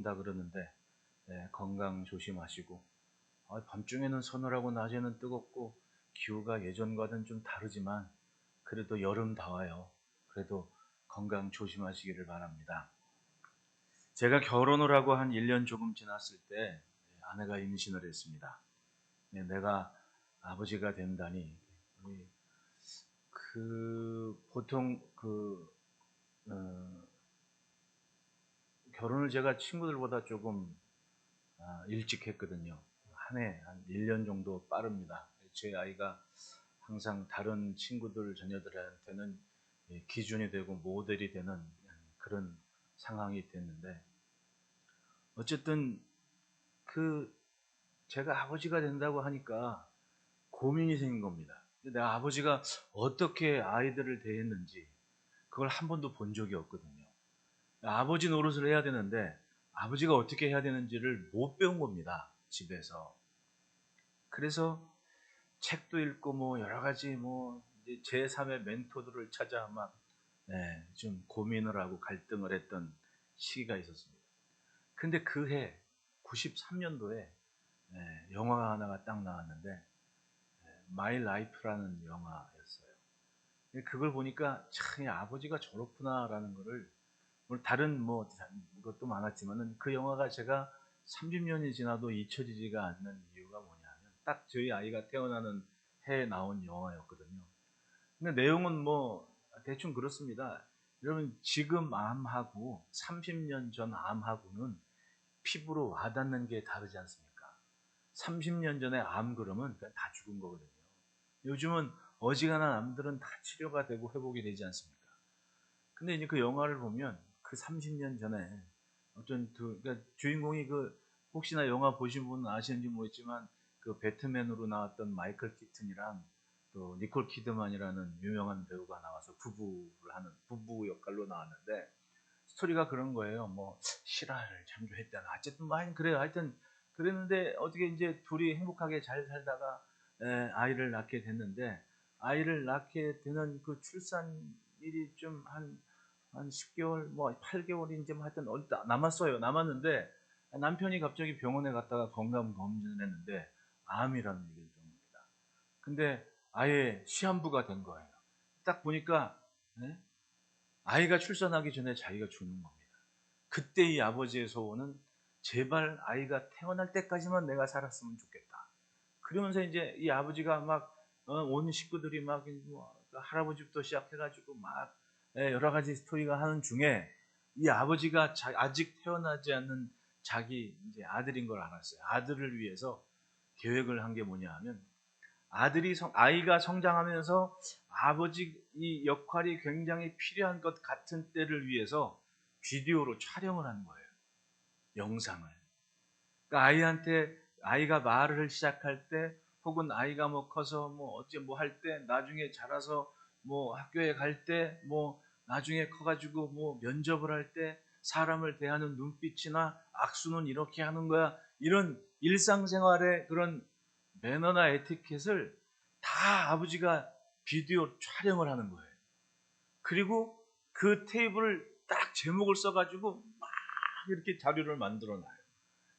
한다 그러는데 건강 조심하시고 밤중에는 서늘하고 낮에는 뜨겁고 기후가 예전과는 좀 다르지만 그래도 여름 다 와요. 그래도 건강 조심하시기를 바랍니다. 제가 결혼을 하고 한 1년 조금 지났을 때 아내가 임신을 했습니다. 내가 아버지가 된다니 보통 어, 결혼을 제가 친구들보다 조금 일찍 했거든요. 한 1년 정도 빠릅니다. 제 아이가 항상 다른 친구들 자녀들한테는 기준이 되고 모델이 되는 그런 상황이 됐는데 어쨌든 제가 아버지가 된다고 하니까 고민이 생긴 겁니다. 내가 아버지가 어떻게 아이들을 대했는지 그걸 한 번도 본 적이 없거든요. 아버지 노릇을 해야 되는데 아버지가 어떻게 해야 되는지를 못 배운 겁니다. 집에서. 그래서 책도 읽고 뭐 여러 가지 뭐 제3의 멘토들을 찾아 막 좀 고민을 하고 갈등을 했던 시기가 있었습니다. 근데 그 해 93년도에 영화가 하나가 딱 나왔는데 마이 라이프라는 영화였어요. 그걸 보니까 참 아버지가 저렇구나라는 거를 물론 다른 뭐 것도 많았지만은 그 영화가 제가 30년이 지나도 잊혀지지가 않는 이유가 뭐냐면 딱 저희 아이가 태어나는 해에 나온 영화였거든요. 근데 내용은 뭐 대충 그렇습니다. 여러분 지금 암하고 30년 전 암하고는 피부로 와닿는 게 다르지 않습니까? 30년 전에 암 그러면 그냥 다 죽은 거거든요. 요즘은 어지간한 암들은 다 치료가 되고 회복이 되지 않습니까? 근데 이제 그 영화를 보면 그 30년 전에 그러니까 주인공이 혹시나 영화 보신 분은 아시는지 모르겠지만 그 배트맨으로 나왔던 마이클 키튼이랑 또 니콜 키드만이라는 유명한 배우가 나와서 부부를 하는 부부 역할로 나왔는데 스토리가 그런 거예요. 뭐 실화를 참조했다나 어쨌든 뭐 그래요. 하여튼 그랬는데 어떻게 이제 둘이 행복하게 잘 살다가 아이를 낳게 됐는데 아이를 낳게 되는 그 출산일이 좀 한 10개월, 뭐 8개월인지 뭐 하여튼 남았어요. 남았는데 남편이 갑자기 병원에 갔다가 건강 검진을 했는데 암이라는 얘기를 준 겁니다. 근데 아예 시한부가 된 거예요. 딱 보니까 아이가 출산하기 전에 자기가 죽는 겁니다. 그때 이 아버지의 소원은 제발 아이가 태어날 때까지만 내가 살았으면 좋겠다. 그러면서 이제 이 아버지가 막 온 식구들이 뭐 할아버지부터 시작해가지고 막 여러 가지 스토리가 하는 중에 이 아버지가 아직 태어나지 않는 자기 이제 아들인 걸 알았어요. 아들을 위해서 계획을 한 게 뭐냐 하면 아이가 성장하면서 아버지 이 역할이 굉장히 필요한 것 같은 때를 위해서 비디오로 촬영을 한 거예요. 영상을. 그러니까 아이가 말을 시작할 때 혹은 아이가 뭐 커서 뭐 어째 뭐 할 때 나중에 자라서 뭐 학교에 갈 때 뭐 나중에 커가지고 뭐 면접을 할 때 사람을 대하는 눈빛이나 악수는 이렇게 하는 거야. 이런 일상생활의 그런 매너나 에티켓을 다 아버지가 비디오 촬영을 하는 거예요. 그리고 그 테이블을 딱 제목을 써가지고 막 이렇게 자료를 만들어 놔요.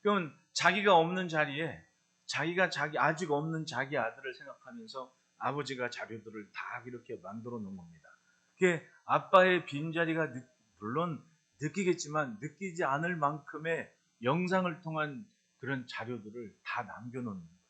그러면 자기가 없는 자리에 아직 없는 자기 아들을 생각하면서 아버지가 자료들을 다 이렇게 만들어 놓은 겁니다. 그게 아빠의 빈자리가 물론 느끼겠지만 느끼지 않을 만큼의 영상을 통한 그런 자료들을 다 남겨놓는 거예요.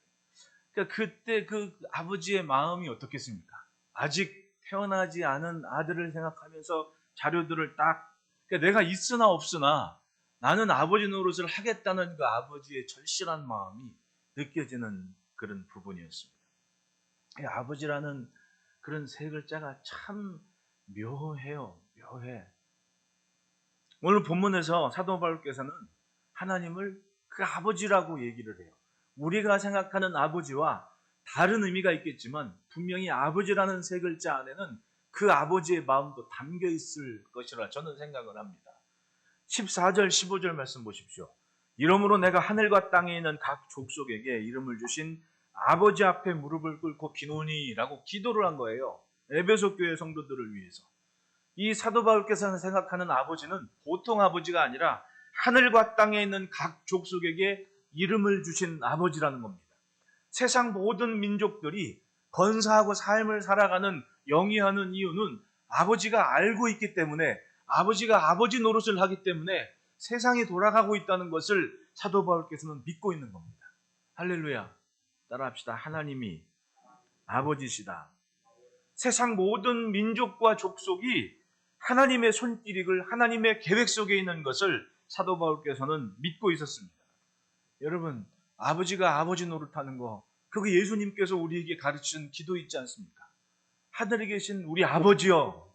그러니까 그때 그 아버지의 마음이 어떻겠습니까? 아직 태어나지 않은 아들을 생각하면서 자료들을 그러니까 내가 있으나 없으나 나는 아버지 노릇을 하겠다는 그 아버지의 절실한 마음이 느껴지는 그런 부분이었습니다. 아버지라는 그런 세 글자가 참 묘해요. 묘해. 오늘 본문에서 사도 바울께서는 하나님을 그 아버지라고 얘기를 해요. 우리가 생각하는 아버지와 다른 의미가 있겠지만 분명히 아버지라는 세 글자 안에는 그 아버지의 마음도 담겨 있을 것이라 저는 생각을 합니다. 14절 15절 말씀 보십시오. 이러므로 내가 하늘과 땅에 있는 각 족속에게 이름을 주신 아버지 앞에 무릎을 꿇고 기노니 라고 기도를 한 거예요. 에베소 교회 성도들을 위해서. 이 사도 바울께서 생각하는 아버지는 보통 아버지가 아니라 하늘과 땅에 있는 각 족속에게 이름을 주신 아버지라는 겁니다. 세상 모든 민족들이 건사하고 삶을 살아가는 영위하는 이유는 아버지가 알고 있기 때문에, 아버지가 아버지 노릇을 하기 때문에 세상이 돌아가고 있다는 것을 사도 바울께서는 믿고 있는 겁니다. 할렐루야. 따라합시다. 하나님이 아버지시다. 세상 모든 민족과 족속이 하나님의 손길을, 하나님의 계획 속에 있는 것을 사도 바울께서는 믿고 있었습니다. 여러분, 아버지가 아버지 노릇하는 거, 그거 예수님께서 우리에게 가르치신 기도 있지 않습니까? 하늘에 계신 우리 아버지여.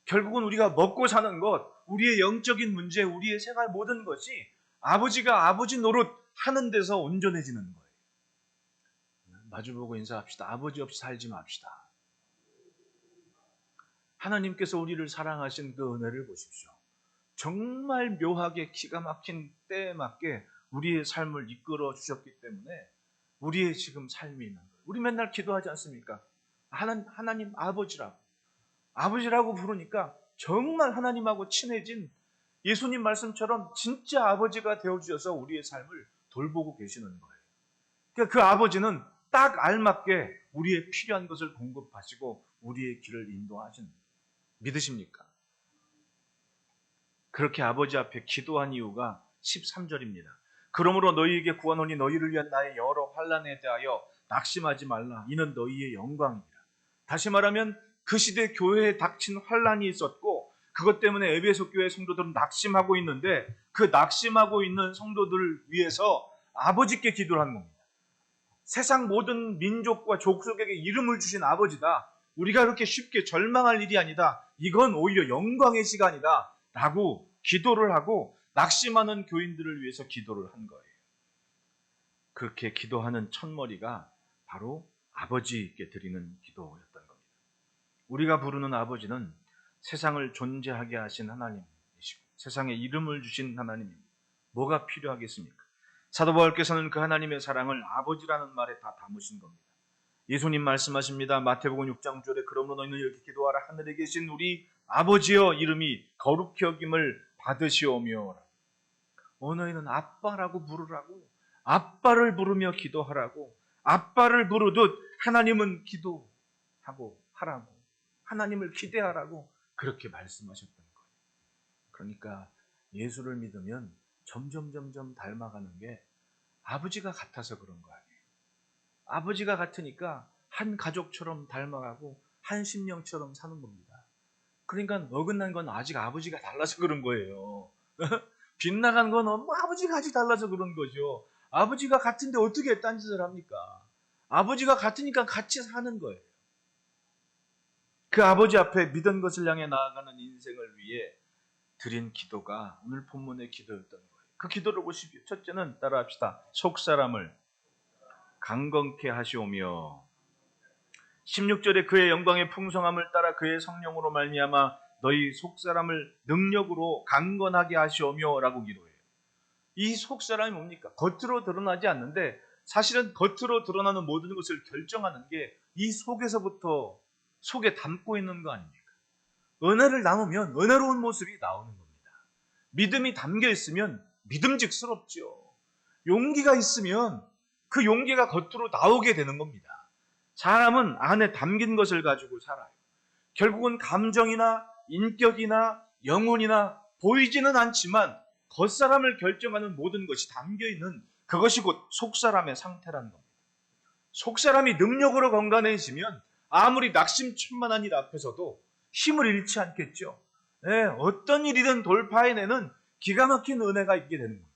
결국은 우리가 먹고 사는 것, 우리의 영적인 문제, 우리의 생활 모든 것이 아버지가 아버지 노릇 하는 데서 온전해지는 거예요. 마주보고 인사합시다. 아버지 없이 살지 맙시다. 하나님께서 우리를 사랑하신 그 은혜를 보십시오. 정말 묘하게 기가 막힌 때에 맞게 우리의 삶을 이끌어 주셨기 때문에 우리의 지금 삶이 있는 거예요. 우리 맨날 기도하지 않습니까? 하나님 아버지라고 부르니까 정말 하나님하고 친해진 예수님 말씀처럼 진짜 아버지가 되어주셔서 우리의 삶을 돌보고 계시는 거예요. 그러니까 그 아버지는 딱 알맞게 우리의 필요한 것을 공급하시고 우리의 길을 인도하시는 거예요. 믿으십니까? 그렇게 아버지 앞에 기도한 이유가 13절입니다. 그러므로 너희에게 구하노니 너희를 위한 나의 여러 환난에 대하여 낙심하지 말라. 이는 너희의 영광이니라. 다시 말하면 그 시대 교회에 닥친 환난이 있었고 그것 때문에 에베소 교회 성도들은 낙심하고 있는데 그 낙심하고 있는 성도들을 위해서 아버지께 기도를 하는 겁니다. 세상 모든 민족과 족속에게 이름을 주신 아버지다. 우리가 그렇게 쉽게 절망할 일이 아니다. 이건 오히려 영광의 시간이다. 라고 기도를 하고 낙심하는 교인들을 위해서 기도를 한 거예요. 그렇게 기도하는 첫머리가 바로 아버지께 드리는 기도였던 겁니다. 우리가 부르는 아버지는 세상을 존재하게 하신 하나님이시고 세상에 이름을 주신 하나님입니다. 뭐가 필요하겠습니까? 사도 바울께서는 그 하나님의 사랑을 아버지라는 말에 다 담으신 겁니다. 예수님 말씀하십니다. 마태복음 6장 9절에 그러므로 너희는 이렇게 기도하라. 하늘에 계신 우리 아버지여 이름이 거룩히 여김을 받으시오며. 너희는 아빠라고 부르라고, 아빠를 부르며 기도하라고, 아빠를 부르듯 하나님은 기도하고 하라고, 하나님을 기대하라고 그렇게 말씀하셨던 거예요. 그러니까 예수를 믿으면 점점 닮아가는 게 아버지가 같아서 그런 거 아니에요. 아버지가 같으니까 한 가족처럼 닮아가고 한 심령처럼 사는 겁니다. 그러니까 어긋난 건 아직 아버지가 달라서 그런 거예요. 빗나간 건 아버지가 아직 달라서 그런 거죠. 아버지가 같은데 어떻게 딴짓을 합니까? 아버지가 같으니까 같이 사는 거예요. 그 아버지 앞에 믿은 것을 향해 나아가는 인생을 위해 드린 기도가 오늘 본문의 기도였던 거예요. 그 기도를 보십시오. 첫째는 따라합시다. 속사람을 강건케 하시오며 16절에 그의 영광의 풍성함을 따라 그의 성령으로 말미암아 너희 속사람을 능력으로 강건하게 하시오며 라고 기도해요. 이 속사람이 뭡니까? 겉으로 드러나지 않는데 사실은 겉으로 드러나는 모든 것을 결정하는 게 이 속에서부터 속에 담고 있는 거 아닙니까? 은혜를 나누면 은혜로운 모습이 나오는 겁니다. 믿음이 담겨 있으면 믿음직스럽죠. 용기가 있으면 그 용기가 겉으로 나오게 되는 겁니다. 사람은 안에 담긴 것을 가지고 살아요. 결국은 감정이나 인격이나 영혼이나 보이지는 않지만 겉사람을 결정하는 모든 것이 담겨있는 그것이 곧 속사람의 상태라는 겁니다. 속사람이 능력으로 건강해지면 아무리 낙심천만한 일 앞에서도 힘을 잃지 않겠죠. 네, 어떤 일이든 돌파해내는 기가 막힌 은혜가 있게 되는 거예요.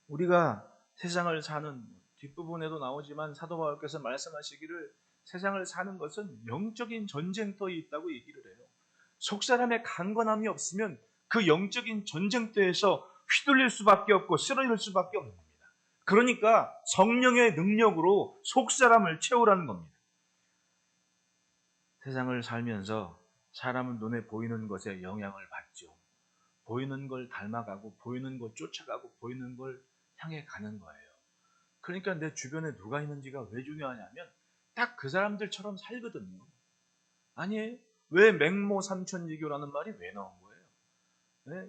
우리가 세상을 사는 뒷부분에도 나오지만 사도 바울께서 말씀하시기를 세상을 사는 것은 영적인 전쟁터에 있다고 얘기를 해요. 속사람의 강건함이 없으면 그 영적인 전쟁터에서 휘둘릴 수밖에 없고 쓰러질 수밖에 없는 겁니다. 그러니까 성령의 능력으로 속사람을 채우라는 겁니다. 세상을 살면서 사람은 눈에 보이는 것에 영향을 받죠. 보이는 걸 닮아가고 보이는 걸 쫓아가고 보이는 걸 향해 가는 거예요. 그러니까 내 주변에 누가 있는지가 왜 중요하냐면 딱 그 사람들처럼 살거든요. 아니에요? 왜 맹모 삼천지교라는 말이 왜 나온 거예요?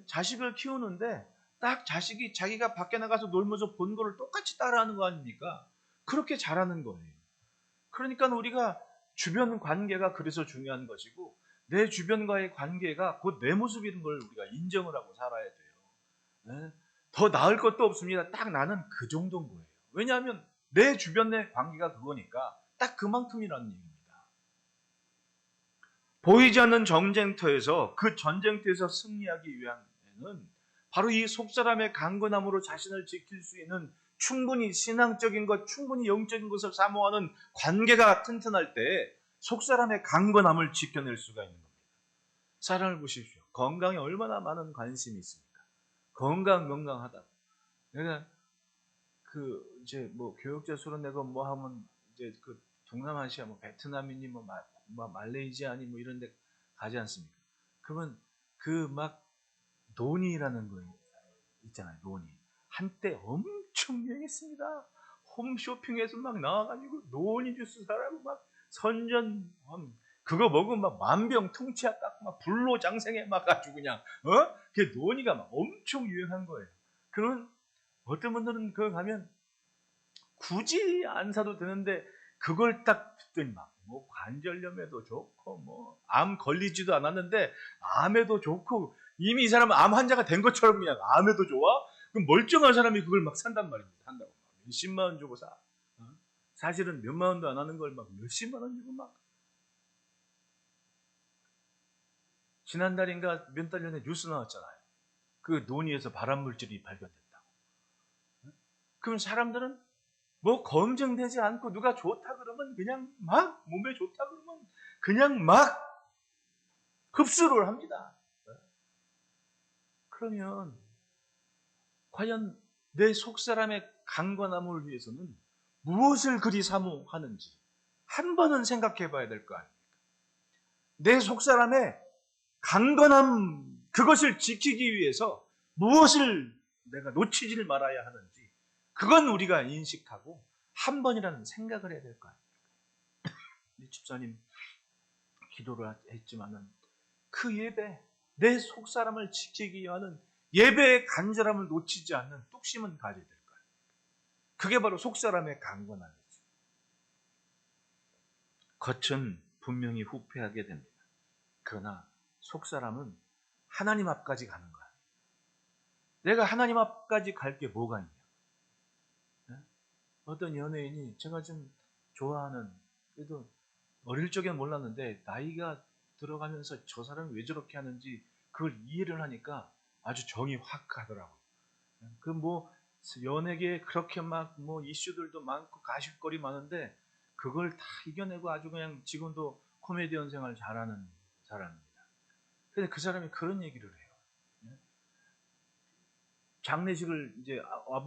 자식을 키우는데 딱 자식이 자기가 밖에 나가서 놀면서 본 거를 똑같이 따라하는 거 아닙니까? 그렇게 잘하는 거예요. 그러니까 우리가 주변 관계가 그래서 중요한 것이고, 내 주변과의 관계가 곧 내 모습인 걸 우리가 인정을 하고 살아야 돼요. 네? 더 나을 것도 없습니다. 딱 나는 그 정도인 거예요. 왜냐하면 내 주변의 관계가 그거니까 딱 그만큼이라는 얘기입니다. 보이지 않는 전쟁터에서 그 전쟁터에서 승리하기 위함에는 바로 이 속사람의 강건함으로 자신을 지킬 수 있는 충분히 신앙적인 것, 충분히 영적인 것을 사모하는 관계가 튼튼할 때 속사람의 강건함을 지켜낼 수가 있는 겁니다. 사람을 보십시오. 건강에 얼마나 많은 관심이 있습니까? 건강하다. 내가 이제 뭐 교육자 수로 내고 뭐 하면 이제 그 동남아시아 뭐 베트남이니 뭐 말레이시아니 뭐 이런 데 가지 않습니까? 그러면 그 막 논이라는 거 있잖아요. 논이. 한때 엄청 유행했습니다. 홈쇼핑에서 막 나와가지고 논이 주스 사라고 막 선전, 그거 먹으면 막 만병통치약 깎고 막 불로장생에 막 가지고 그냥, 그 논이가 막 엄청 유행한 거예요. 그런 어떤 분들은 그거 가면 굳이 안 사도 되는데 그걸 딱 듣더니 막 뭐 관절염에도 좋고 뭐 암 걸리지도 않았는데 암에도 좋고 이미 이 사람은 암 환자가 된 것처럼 그냥 암에도 좋아? 그럼 멀쩡한 사람이 그걸 막 산단 말입니다. 산다고 막 몇십만 원 주고 사. 사실은 몇만 원도 안 하는 걸 막 몇십만 원 주고 막. 지난달인가 몇 달 전에 뉴스 나왔잖아요. 그 논의에서 발암물질이 발견됐다고. 그럼 사람들은 뭐 검증되지 않고 누가 좋다 그러면 그냥 막 몸에 좋다 그러면 그냥 막 흡수를 합니다. 그러면 과연 내 속사람의 강건함을 위해서는 무엇을 그리 사모하는지 한 번은 생각해 봐야 될 거 아닙니까? 내 속사람의 강건함, 그것을 지키기 위해서 무엇을 내가 놓치지를 말아야 하는지 그건 우리가 인식하고 한 번이라는 생각을 해야 될 거 아닙니까? 우리 집사님 기도를 했지만은 그 예배, 내 속사람을 지키기 위한 예배의 간절함을 놓치지 않는 뚝심은 가져야 될 거예요. 그게 바로 속사람의 강건함이죠. 겉은 분명히 후패하게 됩니다. 그러나 속사람은 하나님 앞까지 가는 거야. 내가 하나님 앞까지 갈 게 뭐가 있냐? 네? 어떤 연예인이 제가 좀 좋아하는, 그래도 어릴 적엔 몰랐는데 나이가 들어가면서 저 사람이 왜 저렇게 하는지 그걸 이해를 하니까 아주 정이 확 가더라고요. 그 뭐 연예계에 그렇게 막 뭐 이슈들도 많고 가십거리 많은데 그걸 다 이겨내고 아주 그냥 지금도 코미디언 생활 잘하는 사람입니다. 근데 그 사람이 그런 얘기를 해요. 장례식을 이제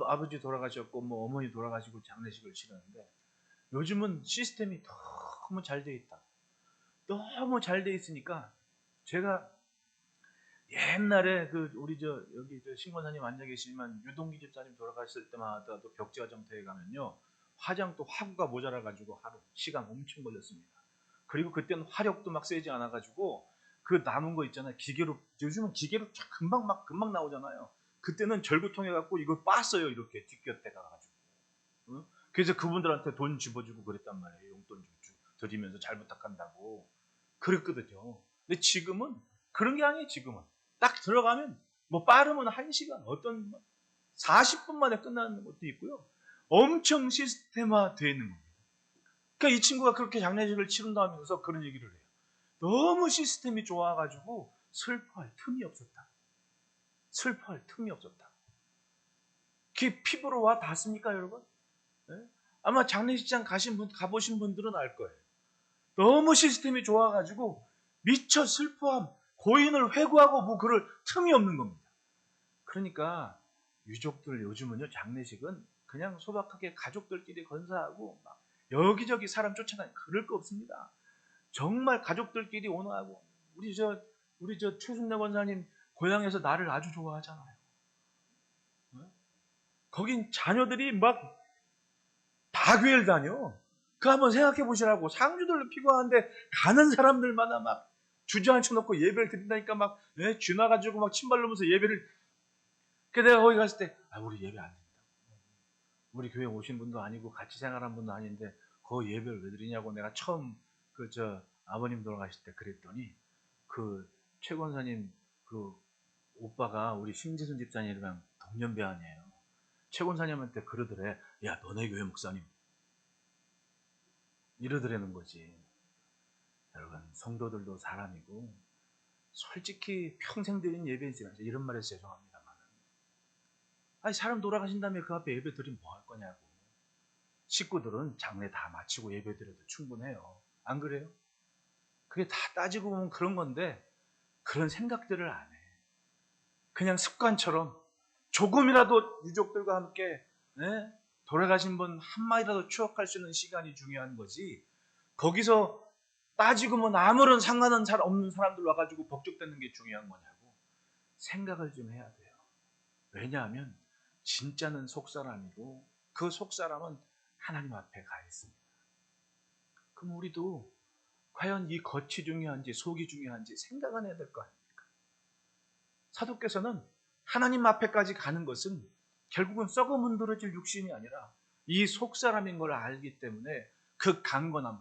아버지 돌아가셨고 뭐 어머니 돌아가시고 장례식을 치르는데 요즘은 시스템이 너무 잘 돼 있다. 너무 잘 돼 있으니까 제가 옛날에 우리 여기 신권사님 앉아 계시지만 유동기 집사님 돌아가셨을 때마다 또 벽지화장터에 가면요 화장도 화구가 모자라 가지고 하루 시간 엄청 걸렸습니다. 그리고 그때는 화력도 막 세지 않아 가지고 그 남은 거 있잖아요. 기계로, 요즘은 기계로 금방 나오잖아요. 그때는 절구통해 갖고 이걸 빻어요. 이렇게 뒷곁에 가가지고. 그래서 그분들한테 돈 집어주고 그랬단 말이에요. 용돈 드리면서 잘 부탁한다고. 그랬거든요. 근데 지금은 그런 게 아니에요. 지금은 딱 들어가면 뭐 빠르면 1시간, 어떤 40분 만에 끝나는 것도 있고요. 엄청 시스템화 되어 있는 겁니다. 그러니까 이 친구가 그렇게 장례식을 치른다면서 그런 얘기를 해요. 너무 시스템이 좋아가지고 슬퍼할 틈이 없었다. 슬퍼할 틈이 없었다. 그게 피부로 와 닿습니까, 여러분? 네? 아마 장례식장 가보신 분들은 알 거예요. 너무 시스템이 좋아가지고 미처 슬퍼함, 고인을 회고하고 뭐 그럴 틈이 없는 겁니다. 그러니까 유족들 요즘은요, 장례식은 그냥 소박하게 가족들끼리 건사하고 막 여기저기 사람 쫓아다니고 그럴 거 없습니다. 정말 가족들끼리 오너하고 우리 저 최순례 권사님 고향에서 나를 아주 좋아하잖아요. 거긴 자녀들이 막 다 교회를 다녀. 그 한번 생각해 보시라고. 상주들로 피고하는데 가는 사람들마다 막 주저앉혀 놓고 예배를 드린다니까 막 쥐나가지고 막 침 발르면서 예배를. 그래서 내가 거기 갔을 때 우리 예배 안 드린다. 우리 교회 오신 분도 아니고 같이 생활한 분도 아닌데 그 예배를 왜 드리냐고 내가 처음 아버님 돌아가실 때 그랬더니 최 권사님 오빠가 우리 심지순 집사님이랑 동년배 아니에요. 최 권사님한테 그러더래. 야, 너네 교회 목사님. 이러더라는 거지. 여러분, 성도들도 사람이고 솔직히 평생 드린 예배지만 이런 말해서 죄송합니다만 사람 돌아가신 다음에 그 앞에 예배 드리면 뭐 할 거냐고. 식구들은 장례 다 마치고 예배 드려도 충분해요. 안 그래요? 그게 다 따지고 보면 그런 건데 그런 생각들을 안 해. 그냥 습관처럼 조금이라도 유족들과 함께 돌아가신 분 한마디라도 추억할 수 있는 시간이 중요한 거지. 거기서 따지고 뭐 아무런 상관은 없는 사람들 와가지고 벅적대는 게 중요한 거냐고 생각을 좀 해야 돼요. 왜냐하면 진짜는 속사람이고 그 속사람은 하나님 앞에 가 있습니다. 그럼 우리도 과연 이 겉이 중요한지 속이 중요한지 생각은 해야 될 거 아닙니까? 사도께서는 하나님 앞에까지 가는 것은 결국은 썩어 문드러질 육신이 아니라 이 속사람인 걸 알기 때문에 그 강건함을,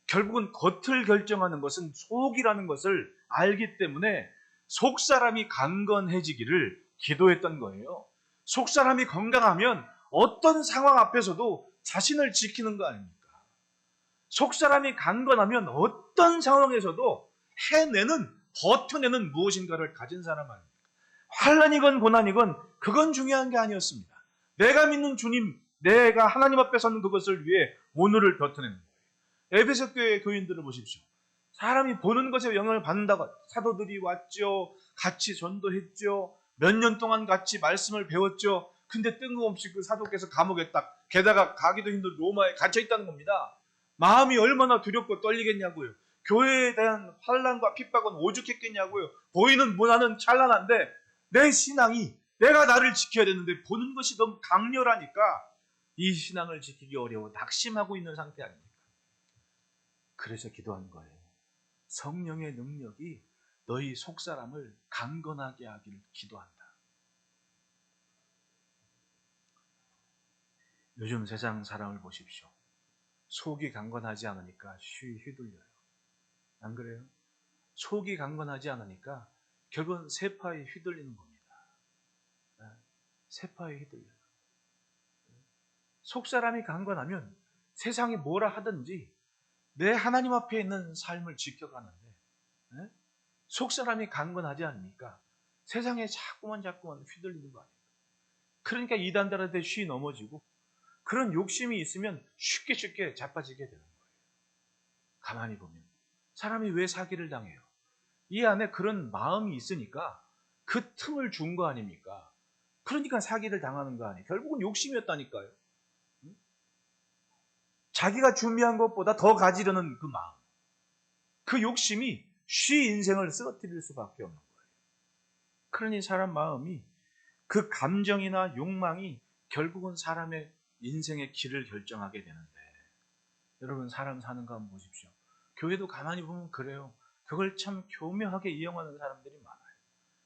결국은 겉을 결정하는 것은 속이라는 것을 알기 때문에 속사람이 강건해지기를 기도했던 거예요. 속사람이 건강하면 어떤 상황 앞에서도 자신을 지키는 거 아닙니까? 속사람이 강건하면 어떤 상황에서도 버텨내는 무엇인가를 가진 사람 아닙니까? 환난이건 고난이건 그건 중요한 게 아니었습니다. 내가 믿는 주님, 내가 하나님 앞에 서는 그것을 위해 오늘을 버텨내는 거예요. 에베소 교회 교인들을 보십시오. 사람이 보는 것에 영향을 받는다고 사도들이 왔죠. 같이 전도했죠. 몇 년 동안 같이 말씀을 배웠죠. 근데 뜬금없이 그 사도께서 감옥에 게다가 가기도 힘든 로마에 갇혀 있다는 겁니다. 마음이 얼마나 두렵고 떨리겠냐고요. 교회에 대한 환난과 핍박은 오죽했겠냐고요. 보이는 문화는 찬란한데 내 신앙이, 내가 나를 지켜야 되는데 보는 것이 너무 강렬하니까 이 신앙을 지키기 어려워 낙심하고 있는 상태 아닙니까? 그래서 기도한 거예요. 성령의 능력이 너희 속사람을 강건하게 하기를 기도한다. 요즘 세상 사람을 보십시오. 속이 강건하지 않으니까 휘둘려요. 안 그래요? 속이 강건하지 않으니까 결국은 세파에 휘둘리는 겁니다. 세파에 휘둘려요. 속사람이 강건하면 세상이 뭐라 하든지 내 하나님 앞에 있는 삶을 지켜가는데 속사람이 강건하지 않으니까 세상에 자꾸만 휘둘리는 거 아닙니까? 그러니까 이단들한테 넘어지고 그런 욕심이 있으면 쉽게 자빠지게 되는 거예요. 가만히 보면 사람이 왜 사기를 당해요? 이 안에 그런 마음이 있으니까 그 틈을 준 거 아닙니까? 그러니까 사기를 당하는 거 아니에요. 결국은 욕심이었다니까요. 자기가 준비한 것보다 더 가지려는 그 마음, 그 욕심이 인생을 쓰러뜨릴 수밖에 없는 거예요. 그러니 사람 마음이, 그 감정이나 욕망이 결국은 사람의 인생의 길을 결정하게 되는데, 여러분 사람 사는 거 한번 보십시오. 교회도 가만히 보면 그래요. 그걸 참 교묘하게 이용하는 사람들이 많아요.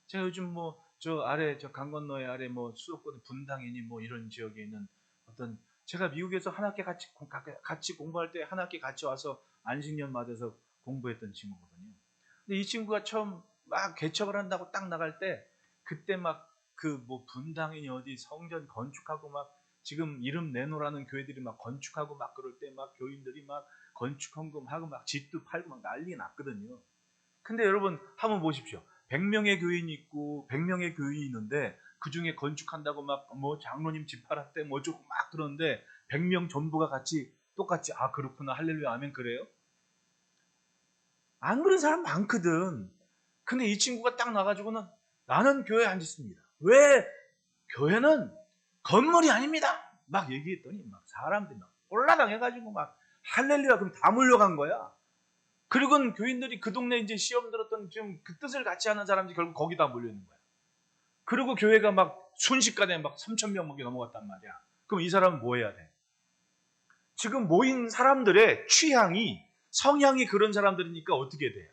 제가 요즘 저 강 건너에 아래 수도권 분당이니 이런 지역에 있는 제가 미국에서 한 학기 같이 공부할 때 한 학기 같이 와서 안식년 맞아서 공부했던 친구거든요. 근데 이 친구가 처음 막 개척을 한다고 딱 나갈 때 그때 분당이니 어디 성전 건축하고 지금 이름 내놓으라는 교회들이 건축하고 그럴 때 교인들이 건축 헌금하고 집도 팔고 난리 났거든요. 근데 여러분 한번 보십시오. 100명의 교인이 있고 100명의 교인이 있는데 그 중에 건축한다고 장로님 집 팔았대 어쩌고 그러는데 100명 전부가 똑같이 그렇구나 할렐루야 아멘 그래요? 안 그런 사람 많거든. 근데 이 친구가 딱 나가지고는 나는 교회에 안 있습니다. 왜? 교회는 건물이 아닙니다. 얘기했더니 사람들이 올라당해가지고 할렐루야 그럼 다 몰려간 거야. 그리고 교인들이 그 동네 이제 시험 들었던 좀 그 뜻을 같이 하는 사람들이 결국 거기다 몰려있는 거야. 그리고 교회가 순식간에 3,000명 넘어갔단 말이야. 그럼 이 사람은 뭐 해야 돼? 지금 모인 사람들의 성향이 그런 사람들이니까 어떻게 돼요?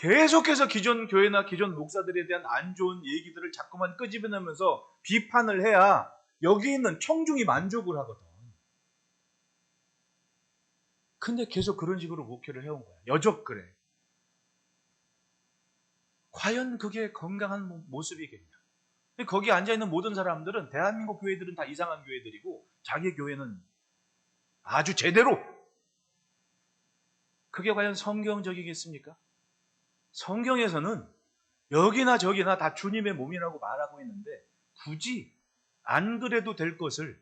계속해서 기존 교회나 기존 목사들에 대한 안 좋은 얘기들을 자꾸만 끄집어내면서 비판을 해야 여기 있는 청중이 만족을 하거든. 근데 계속 그런 식으로 목회를 해온 거야. 여적 그래. 과연 그게 건강한 모습이겠냐? 거기 앉아있는 모든 사람들은 대한민국 교회들은 다 이상한 교회들이고 자기 교회는 아주 제대로. 그게 과연 성경적이겠습니까? 성경에서는 여기나 저기나 다 주님의 몸이라고 말하고 있는데 굳이 안 그래도 될 것을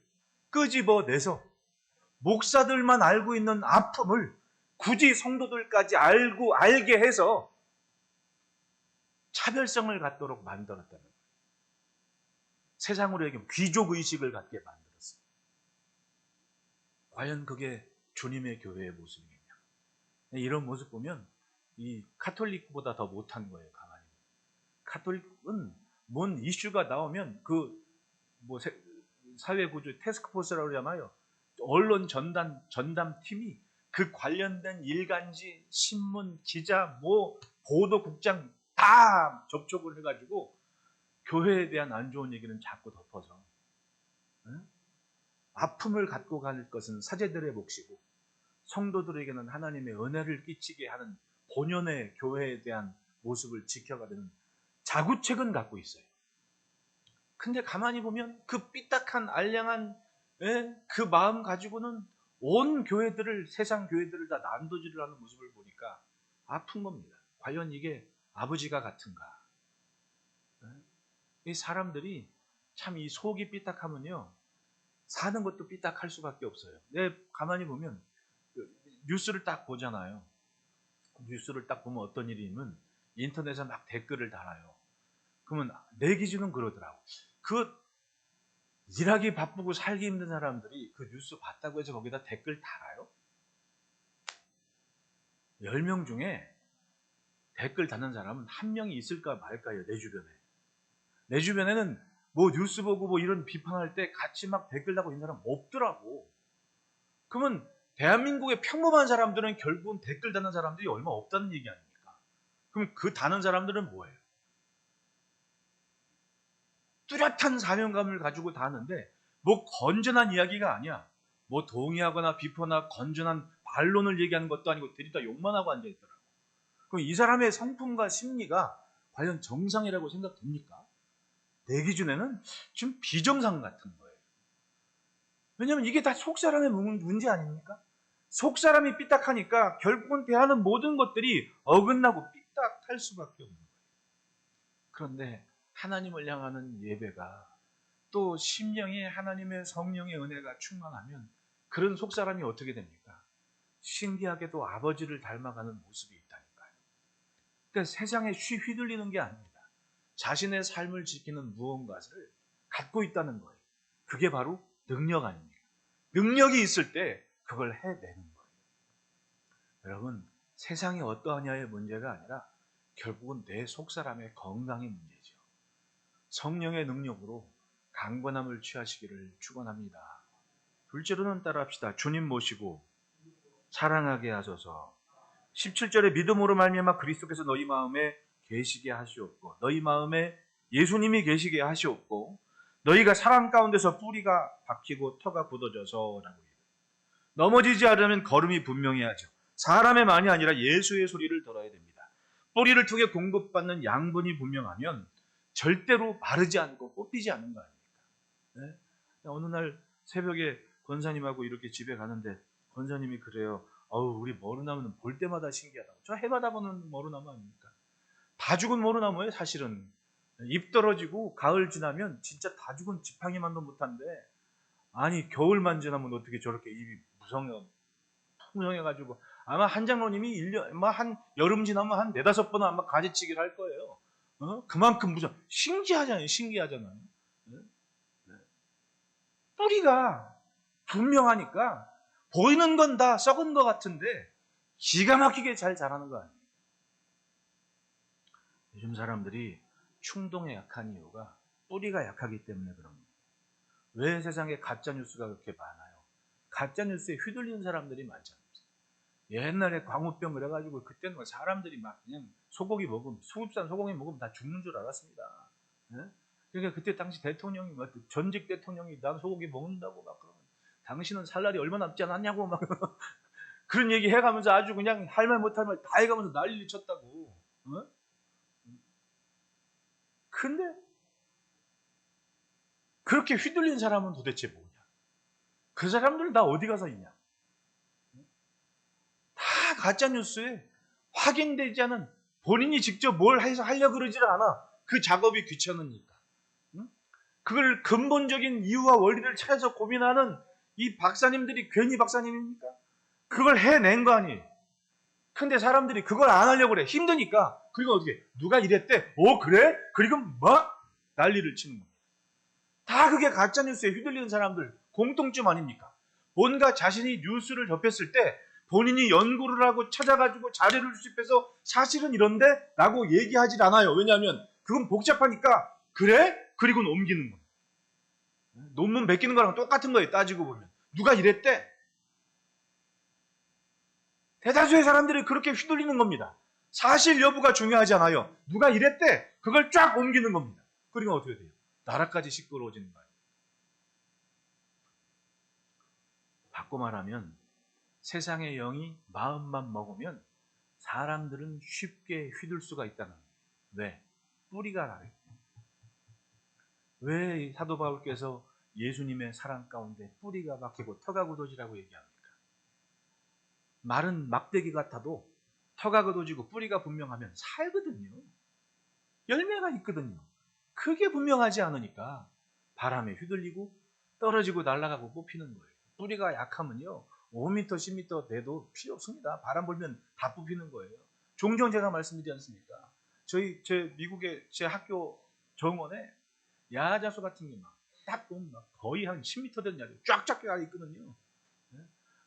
끄집어내서 목사들만 알고 있는 아픔을 굳이 성도들까지 알게 해서 차별성을 갖도록 만들었다는 거예요. 세상으로 얘기하면 귀족의식을 갖게 만들었어요. 과연 그게 주님의 교회의 모습이겠냐. 이런 모습 보면 이 카톨릭보다 더 못한 거예요. 가만히. 카톨릭은 뭔 이슈가 나오면 사회구조 태스크포스라고 하잖아요. 언론 전담팀이 그 관련된 일간지, 신문, 기자, 보도국장 다 접촉을 해가지고 교회에 대한 안 좋은 얘기는 자꾸 덮어서 아픔을 갖고 갈 것은 사제들의 몫이고 성도들에게는 하나님의 은혜를 끼치게 하는 본연의 교회에 대한 모습을 지켜가려는 자구책은 갖고 있어요. 근데 가만히 보면 그 삐딱한 알량한 그 마음 가지고는 온 교회들을, 세상 교회들을 다 난도질을 하는 모습을 보니까 아픈 겁니다. 과연 이게 아버지가 같은가? 이 사람들이 참 이 속이 삐딱하면요 사는 것도 삐딱할 수밖에 없어요. 가만히 보면 뉴스를 딱 보잖아요. 뉴스를 딱 보면 어떤 일이 있으면 인터넷에 막 댓글을 달아요. 그러면 내 기준은 그러더라고. 일하기 바쁘고 살기 힘든 사람들이 그 뉴스 봤다고 해서 거기다 댓글 달아요? 10명 중에 댓글 다는 사람은 한 명이 있을까 말까요, 내 주변에. 내 주변에는 뉴스 보고 이런 비판할 때 같이 막 댓글 달고 있는 사람 없더라고. 그러면 대한민국의 평범한 사람들은 결국은 댓글 다는 사람들이 얼마 없다는 얘기 아닙니까? 그럼 그 다는 사람들은 뭐예요? 뚜렷한 사명감을 가지고 다는데 건전한 이야기가 아니야. 동의하거나 비판하거나 건전한 반론을 얘기하는 것도 아니고 들이다 욕만 하고 앉아있더라고. 그럼 이 사람의 성품과 심리가 과연 정상이라고 생각됩니까? 내 기준에는 지금 비정상 같은 거예요. 왜냐하면 이게 다 속사람의 문제 아닙니까? 속사람이 삐딱하니까 결국은 대하는 모든 것들이 어긋나고 삐딱할 수밖에 없는 거예요. 그런데 하나님을 향하는 예배가 또 심령에 하나님의 성령의 은혜가 충만하면 그런 속사람이 어떻게 됩니까? 신기하게도 아버지를 닮아가는 모습이 있다니까요. 그러니까 세상에 휘둘리는 게 아닙니다. 자신의 삶을 지키는 무언가를 갖고 있다는 거예요. 그게 바로 능력 아닙니까? 능력이 있을 때 그걸 해내는 거예요. 여러분, 세상이 어떠하냐의 문제가 아니라 결국은 내 속사람의 건강의 문제죠. 성령의 능력으로 강건함을 취하시기를 축원합니다. 둘째로는 따라합시다. 주님 모시고 사랑하게 하소서. 17절에 믿음으로 말미암아 그리스도께서 너희 마음에 계시게 하시옵고 너희 마음에 예수님이 계시게 하시옵고 너희가 사랑 가운데서 뿌리가 박히고 터가 굳어져서 라고 해요. 넘어지지 않으면 걸음이 분명해야죠. 사람의 말이 아니라 예수의 소리를 들어야 됩니다. 뿌리를 통해 공급받는 양분이 분명하면 절대로 마르지 않고 뽑히지 않는 거 아닙니까? 네? 어느 날 새벽에 권사님하고 이렇게 집에 가는데 권사님이 그래요. 우리 머루나무는 볼 때마다 신기하다고. 저 해마다 보는 머루나무 아닙니까? 다 죽은 머루나무예요, 사실은. 잎 떨어지고 가을 지나면 진짜 다 죽은 지팡이만도 못한데 아니 겨울만 지나면 어떻게 저렇게 잎이 풍성해가지고 아마 한 장로님이 1년, 한 여름 지나면 한 4-5번은 아마 가지치기를 할 거예요. 그만큼 신기하잖아요. 네? 네. 뿌리가 분명하니까 보이는 건 다 썩은 것 같은데 기가 막히게 잘 자라는 거 아니에요. 요즘 사람들이 충동에 약한 이유가 뿌리가 약하기 때문에 그런 겁니다. 왜 세상에 가짜뉴스가 그렇게 많아요? 가짜뉴스에 휘둘리는 사람들이 많잖아요. 옛날에 광우병 그래가지고 그때는 뭐 사람들이 막 그냥 소고기 먹으면, 수입산 소고기 먹으면 다 죽는 줄 알았습니다. 예? 그러니까 그때 당시 대통령이, 전직 대통령이 난 소고기 먹는다고 막 그러면 당신은 살 날이 얼마 남지 않았냐고 막 그런 얘기 해가면서 아주 그냥 할 말 못할 말 다 해가면서 난리를 쳤다고. 어? 근데 그렇게 휘둘린 사람은 도대체 뭐냐? 그 사람들 다 어디 가서 있냐? 다 가짜뉴스에 확인되지 않은, 본인이 직접 뭘 해서 하려고 그러질 않아. 그 작업이 귀찮으니까. 응? 그걸 근본적인 이유와 원리를 찾아서 고민하는 이 박사님들이 괜히 박사님입니까? 그걸 해낸 거 아니에요. 근데 사람들이 그걸 안 하려고 그래. 힘드니까. 그리고 어떻게, 누가 이랬대? 그래? 그리고 뭐? 난리를 치는 겁니다. 다 그게 가짜뉴스에 휘둘리는 사람들 공통점 아닙니까? 뭔가 자신이 뉴스를 접했을 때 본인이 연구를 하고 찾아가지고 자료를 수집해서 사실은 이런데? 라고 얘기하질 않아요. 왜냐하면 그건 복잡하니까 그래? 그리고는 옮기는 겁니다. 논문 베끼는 거랑 똑같은 거예요. 따지고 보면. 누가 이랬대? 대다수의 사람들이 그렇게 휘둘리는 겁니다. 사실 여부가 중요하지 않아요. 누가 이랬대? 그걸 쫙 옮기는 겁니다. 그리고 어떻게 돼요? 나라까지 시끄러워지는 거예요. 바꿔 말하면 세상의 영이 마음만 먹으면 사람들은 쉽게 휘둘 수가 있다는 거예요. 왜? 뿌리가 다르기 때문에. 왜 사도 바울께서 예수님의 사랑 가운데 뿌리가 박히고 터가 굳어지라고 얘기합니까? 마른 막대기 같아도 터가 굳어지고 뿌리가 분명하면 살거든요. 열매가 있거든요. 그게 분명하지 않으니까 바람에 휘둘리고 떨어지고 날아가고 뽑히는 거예요. 뿌리가 약하면요, 5m, 10m 돼도 필요 없습니다. 바람 불면 다 뽑히는 거예요. 종종 제가 말씀드리지 않습니까? 제 미국의 제 학교 정원에 야자수 같은 게 딱 보면 거의 한 10m 되는 야자 쫙쫙 가 있거든요.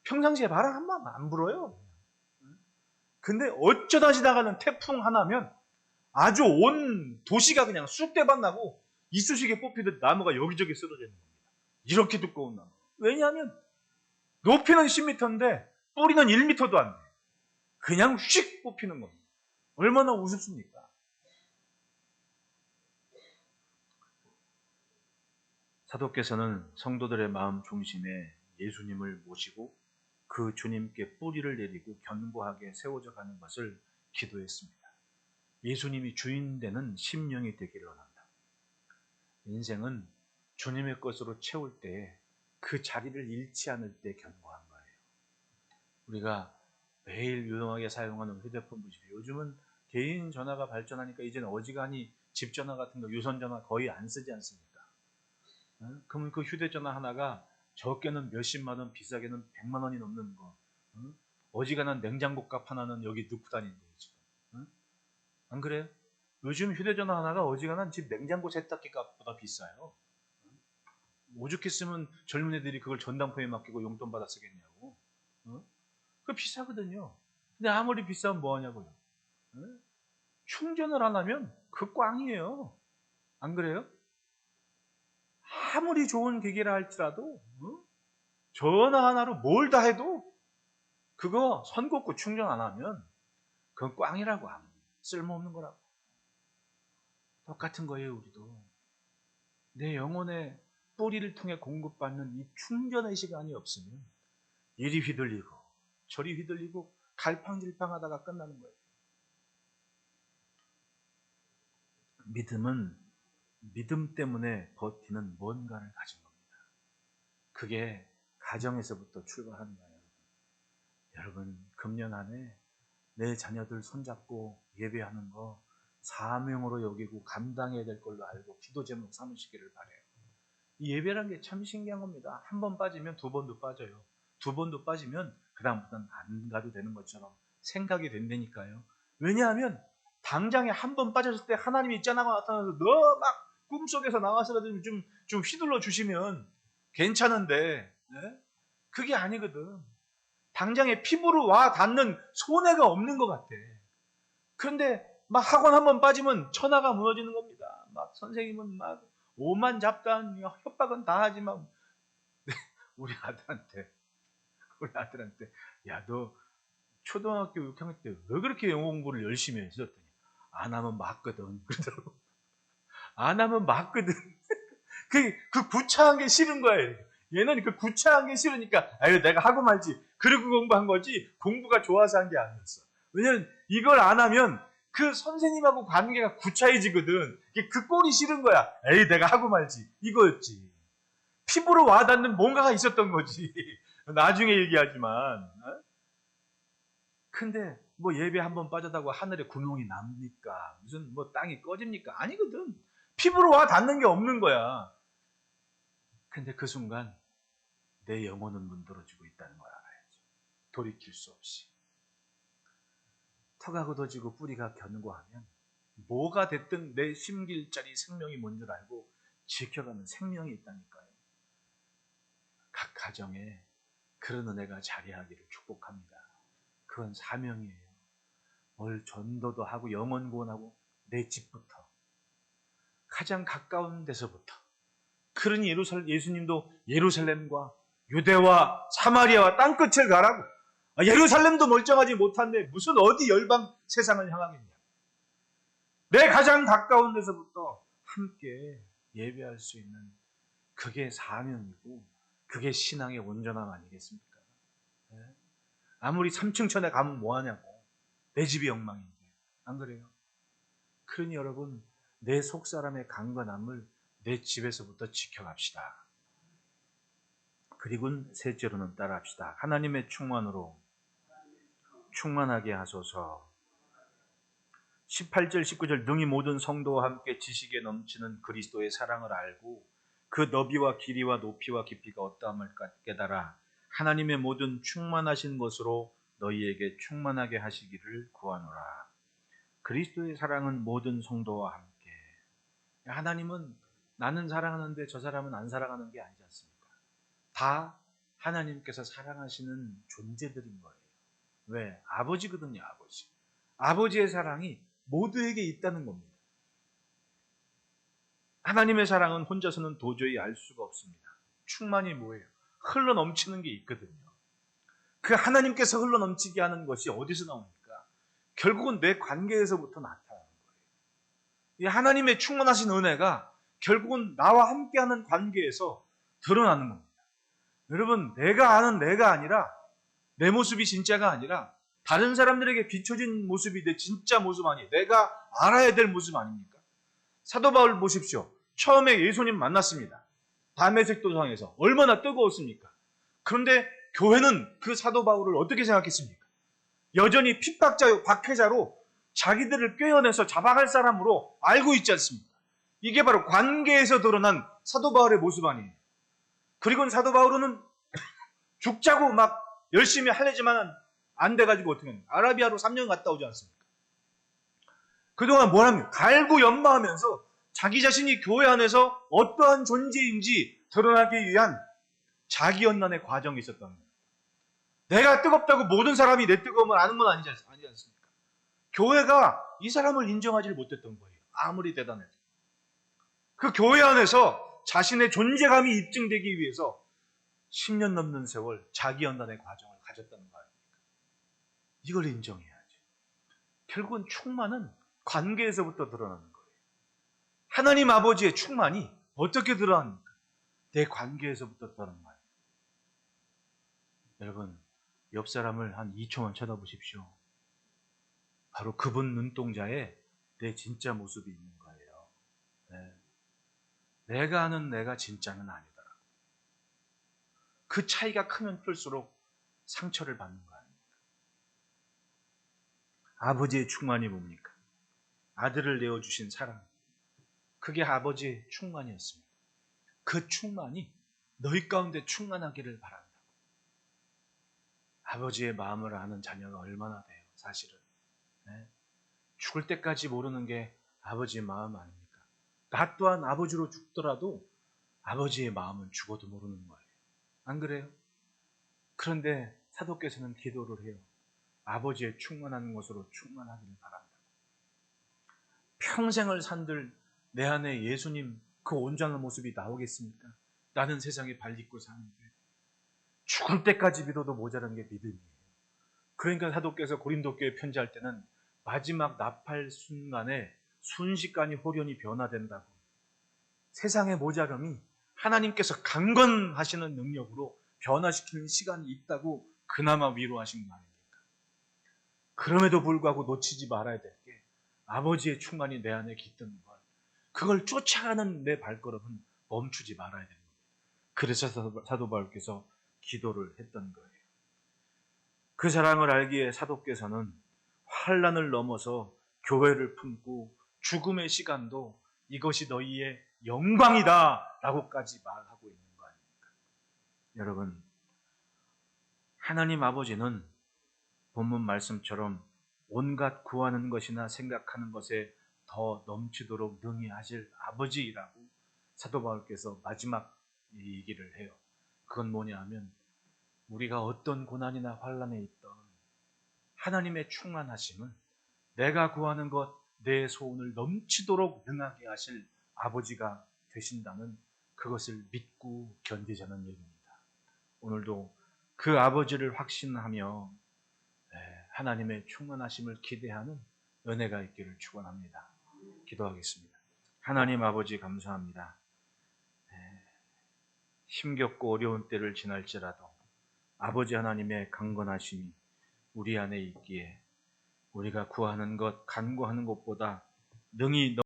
평상시에 바람 한 번 안 불어요. 근데 어쩌다 지나가는 태풍 하나면 아주 온 도시가 그냥 쑥대밭 나고 이쑤시개 뽑히듯 나무가 여기저기 쓰러지는 겁니다. 이렇게 두꺼운 나무. 왜냐하면 높이는 10m인데 뿌리는 1m도 안 돼. 그냥 휙 뽑히는 겁니다. 얼마나 우습습니까? 사도께서는 성도들의 마음 중심에 예수님을 모시고 그 주님께 뿌리를 내리고 견고하게 세워져 가는 것을 기도했습니다. 예수님이 주인 되는 심령이 되기를 원한다. 인생은 주님의 것으로 채울 때 그 자리를 잃지 않을 때 견고한 거예요. 우리가 매일 유용하게 사용하는 휴대폰 보십시오. 요즘은 개인 전화가 발전하니까 이제는 어지간히 집 전화 같은 거, 유선 전화 거의 안 쓰지 않습니까? 그러면 그 휴대전화 하나가 적게는 몇십만 원, 비싸게는 100만 원이 넘는 거. 어지간한 냉장고 값 하나는 여기 넣고 다니는 거예요, 지금. 안 그래요? 요즘 휴대전화 하나가 어지간한 집 냉장고 세탁기 값보다 비싸요. 오죽했으면 젊은 애들이 그걸 전당포에 맡기고 용돈 받아 쓰겠냐고. 그거 비싸거든요. 근데 아무리 비싸면 뭐하냐고요. 충전을 안 하면 그 꽝이에요. 안 그래요? 아무리 좋은 기계라 할지라도 전화 하나로 뭘 다 해도 그거 선 긋고 충전 안 하면 그건 꽝이라고 하면 쓸모없는 거라고. 똑같은 거예요. 우리도 내 영혼의 뿌리를 통해 공급받는 이 충전의 시간이 없으면 이리 휘둘리고 저리 휘둘리고 갈팡질팡하다가 끝나는 거예요. 믿음은 믿음 때문에 버티는 뭔가를 가진 겁니다. 그게 가정에서부터 출발하는 거예요. 여러분, 금년 안에 내 자녀들 손잡고 예배하는 거 사명으로 여기고 감당해야 될 걸로 알고 기도 제목 삼으시기를 바라요. 이 예배라는 게 참 신기한 겁니다. 한 번 빠지면 두 번도 빠져요. 두 번도 빠지면 그 다음부터는 안 가도 되는 것처럼 생각이 된다니까요. 왜냐하면 당장에 한 번 빠졌을 때 하나님이 있잖아가 나타나서 너 막 꿈속에서 나와서라도 좀 휘둘러 주시면 괜찮은데, 네? 그게 아니거든. 당장에 피부로 와 닿는 손해가 없는 것 같아. 그런데 막 학원 한 번 빠지면 천하가 무너지는 겁니다. 막 선생님은 막 오만 잡단 협박은 다 하지만 우리 아들한테 야, 너 초등학교 6학년 때 왜 그렇게 영어 공부를 열심히 했어? 그랬더니 안 하면 맞거든. 그러더라고. 안 하면 맞거든. 그 구차한 게 싫은 거예요. 얘는 그 구차한 게 싫으니까 아유 내가 하고 말지. 그러고 공부한 거지 공부가 좋아서 한 게 아니었어. 왜냐면 이걸 안 하면 그 선생님하고 관계가 구차해지거든. 그 꼴이 싫은 거야. 에이 내가 하고 말지. 이거였지. 피부로 와닿는 뭔가가 있었던 거지. 나중에 얘기하지만. 근데 뭐 예배 한번 빠졌다고 하늘에 구멍이 납니까? 무슨 뭐 땅이 꺼집니까? 아니거든. 피부로 와닿는 게 없는 거야. 근데 그 순간 내 영혼은 문드러지고 있다는 걸 알아야죠. 돌이킬 수 없이. 터가 굳어지고 뿌리가 견고하면 뭐가 됐든 내 심길자리 생명이 뭔 줄 알고 지켜가는 생명이 있다니까요. 각 가정에 그런 은혜가 자리하기를 축복합니다. 그건 사명이에요. 뭘 전도도 하고 영혼 구원하고 내 집부터 가장 가까운 데서부터. 그러니 예수님도 예루살렘과 유대와 사마리아와 땅끝을 가라고. 예루살렘도 멀쩡하지 못한데 무슨 어디 열방 세상을 향하겠냐. 내 가장 가까운 데서부터 함께 예배할 수 있는 그게 사명이고 그게 신앙의 온전함 아니겠습니까? 네? 아무리 3층천에 가면 뭐하냐고. 내 집이 엉망인데. 안 그래요? 그러니 여러분 내 속사람의 강건함을 내 집에서부터 지켜갑시다. 그리고 셋째로는 따라합시다. 하나님의 충만으로 충만하게 하소서. 18절 19절 능히 모든 성도와 함께 지식에 넘치는 그리스도의 사랑을 알고 그 너비와 길이와 높이와 깊이가 어떠함을 깨달아 하나님의 모든 충만하신 것으로 너희에게 충만하게 하시기를 구하노라. 그리스도의 사랑은 모든 성도와 함께. 하나님은 나는 사랑하는데 저 사람은 안 사랑하는 게 아니지 않습니까? 다 하나님께서 사랑하시는 존재들인 거예요. 왜? 아버지거든요, 아버지. 아버지의 사랑이 모두에게 있다는 겁니다. 하나님의 사랑은 혼자서는 도저히 알 수가 없습니다. 충만이 뭐예요? 흘러 넘치는 게 있거든요. 그 하나님께서 흘러 넘치게 하는 것이 어디서 나옵니까? 결국은 내 관계에서부터 나타나는 거예요. 이 하나님의 충만하신 은혜가 결국은 나와 함께하는 관계에서 드러나는 겁니다. 여러분, 내가 아는 내가 아니라 내 모습이 진짜가 아니라 다른 사람들에게 비춰진 모습이 내 진짜 모습 아니에요. 내가 알아야 될 모습 아닙니까? 사도 바울 보십시오. 처음에 예수님 만났습니다. 다메섹 도상에서 얼마나 뜨거웠습니까? 그런데 교회는 그 사도 바울을 어떻게 생각했습니까? 여전히 핍박자, 박해자로 자기들을 꿰어내서 잡아갈 사람으로 알고 있지 않습니까? 이게 바로 관계에서 드러난 사도 바울의 모습 아니에요. 그리고 사도 바울은 죽자고 막 열심히 하려지만 안 돼가지고 어떻게 합니까? 아라비아로 3년 갔다 오지 않습니까? 그동안 뭘 합니까? 갈구 연마하면서 자기 자신이 교회 안에서 어떠한 존재인지 드러나기 위한 자기 연단의 과정이 있었던 거예요. 내가 뜨겁다고 모든 사람이 내 뜨거움을 아는 건 아니지 않습니까? 교회가 이 사람을 인정하지 못했던 거예요. 아무리 대단해도. 그 교회 안에서 자신의 존재감이 입증되기 위해서 10년 넘는 세월 자기 연단의 과정을 가졌다는 거 아닙니까? 이걸 인정해야지. 결국은 충만은 관계에서부터 드러나는 거예요. 하나님 아버지의 충만이 어떻게 드러납니까? 내 관계에서부터 드러나는 거예요. 여러분, 옆 사람을 한 2초만 쳐다보십시오. 바로 그분 눈동자에 내 진짜 모습이 있는 거예요. 네. 내가 아는 내가 진짜는 아니더라. 그 차이가 크면 클수록 상처를 받는 거 아닙니까? 아버지의 충만이 뭡니까? 아들을 내어주신 사랑. 그게 아버지의 충만이었습니다. 그 충만이 너희 가운데 충만하기를 바란다고. 아버지의 마음을 아는 자녀가 얼마나 돼요, 사실은. 네? 죽을 때까지 모르는 게 아버지의 마음 아닙니까? 나 또한 아버지로 죽더라도 아버지의 마음은 죽어도 모르는 거예요. 안 그래요? 그런데 사도께서는 기도를 해요. 아버지의 충만한 것으로 충만하기를 바란다. 평생을 산들 내 안에 예수님 그 온전한 모습이 나오겠습니까? 나는 세상에 발 딛고 사는데 죽을 때까지 믿어도 모자란 게 믿음이에요. 그러니까 사도께서 고린도 교회 편지할 때는 마지막 나팔 순간에 순식간에 호련히 변화된다고. 세상의 모자름이 하나님께서 강건하시는 능력으로 변화시키는 시간이 있다고 그나마 위로하신 거 아닙니까? 그럼에도 불구하고 놓치지 말아야 될 게 아버지의 충만이 내 안에 깃드는 걸, 그걸 쫓아가는 내 발걸음은 멈추지 말아야 되는 겁니다. 그래서 사도 바울께서 기도를 했던 거예요. 그 사랑을 알기에 사도께서는 환난을 넘어서 교회를 품고 죽음의 시간도 이것이 너희의 영광이다 라고까지 말하고 있는 거 아닙니까? 여러분, 하나님 아버지는 본문 말씀처럼 온갖 구하는 것이나 생각하는 것에 더 넘치도록 능히 하실 아버지라고 사도 바울께서 마지막 얘기를 해요. 그건 뭐냐 하면 우리가 어떤 고난이나 환난에 있던 하나님의 충만하심은 내가 구하는 것, 내 소원을 넘치도록 능하게 하실 아버지가 되신다는 그것을 믿고 견디자는 얘기입니다. 오늘도 그 아버지를 확신하며 하나님의 충만하심을 기대하는 은혜가 있기를 축원합니다. 기도하겠습니다. 하나님 아버지 감사합니다. 힘겹고 어려운 때를 지날지라도 아버지 하나님의 강건하심이 우리 안에 있기에 우리가 구하는 것, 간구하는 것보다 능히